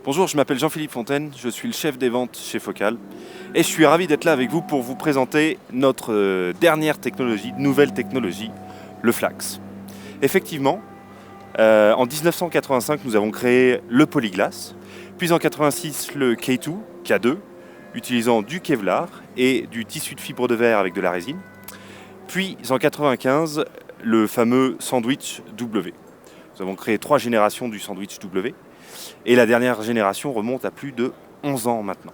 Bonjour, je m'appelle Jean-Philippe Fontaine, je suis le chef des ventes chez Focal et je suis ravi d'être là avec vous pour vous présenter notre dernière technologie, nouvelle technologie, le Flax. Effectivement, en 1985, nous avons créé le polyglass, puis en 86 le K2, K2, utilisant du Kevlar et du tissu de fibre de verre avec de la résine, puis en 95 le fameux sandwich W. Nous avons créé 3 générations du sandwich W. Et la dernière génération remonte à plus de 11 ans maintenant.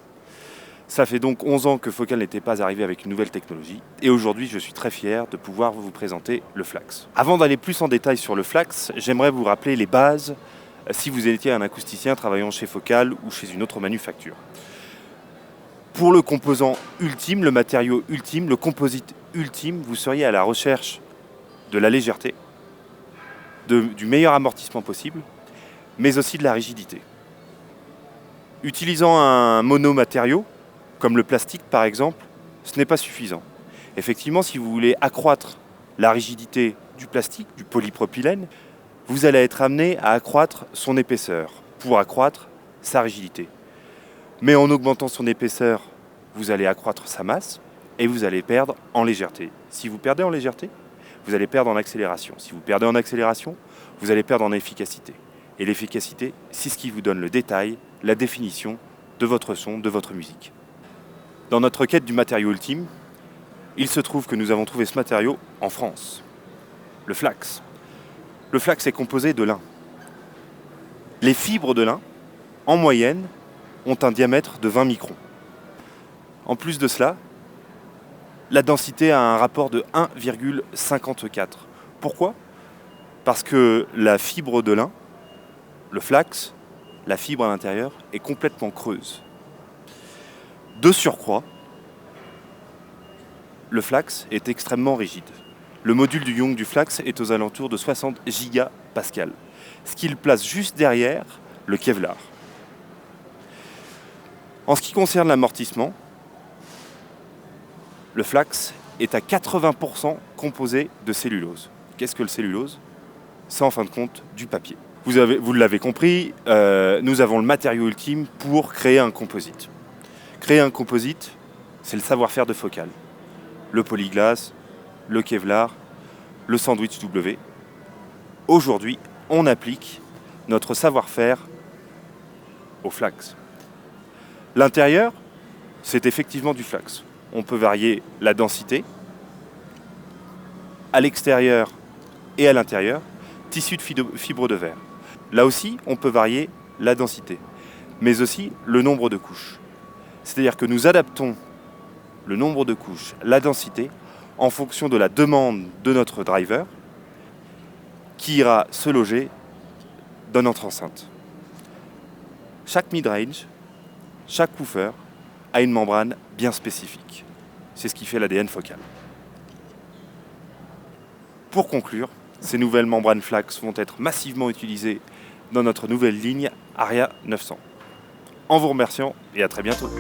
Ça fait donc 11 ans que Focal n'était pas arrivé avec une nouvelle technologie. Et aujourd'hui, je suis très fier de pouvoir vous présenter le Flax. Avant d'aller plus en détail sur le Flax, j'aimerais vous rappeler les bases si vous étiez un acousticien travaillant chez Focal ou chez une autre manufacture. Pour le composant ultime, le matériau ultime, le composite ultime, vous seriez à la recherche de la légèreté, du meilleur amortissement possible, mais aussi de la rigidité. Utilisant un monomatériau, comme le plastique par exemple, ce n'est pas suffisant. Effectivement, si vous voulez accroître la rigidité du plastique, du polypropylène, vous allez être amené à accroître son épaisseur pour accroître sa rigidité. Mais en augmentant son épaisseur, vous allez accroître sa masse et vous allez perdre en légèreté. Si vous perdez en légèreté, vous allez perdre en accélération. Si vous perdez en accélération, vous allez perdre en efficacité. Et l'efficacité, c'est ce qui vous donne le détail, la définition de votre son, de votre musique. Dans notre quête du matériau ultime, il se trouve que nous avons trouvé ce matériau en France, le Flax. Le Flax est composé de lin. Les fibres de lin, en moyenne, ont un diamètre de 20 microns. En plus de cela, la densité a un rapport de 1,54. Pourquoi ? Parce que la fibre de lin, le Flax, la fibre à l'intérieur, est complètement creuse. De surcroît, le Flax est extrêmement rigide. Le module du Young du Flax est aux alentours de 60 gigapascales, ce qui le place juste derrière le Kevlar. En ce qui concerne l'amortissement, le Flax est à 80% composé de cellulose. Qu'est-ce que le cellulose ? C'est en fin de compte du papier. Vous l'avez compris, nous avons le matériau ultime pour créer un composite. Créer un composite, c'est le savoir-faire de Focal. Le polyglass, le Kevlar, le sandwich W. Aujourd'hui, on applique notre savoir-faire au Flax. L'intérieur, c'est effectivement du Flax. On peut varier la densité à l'extérieur et à l'intérieur, tissu de fibre de verre. Là aussi, on peut varier la densité, mais aussi le nombre de couches. C'est-à-dire que nous adaptons le nombre de couches, la densité, en fonction de la demande de notre driver, qui ira se loger dans notre enceinte. Chaque mid-range, chaque woofer a une membrane bien spécifique. C'est ce qui fait l'ADN Focal. Pour conclure, ces nouvelles membranes Flax vont être massivement utilisées dans notre nouvelle ligne Aria 900. En vous remerciant et à très bientôt.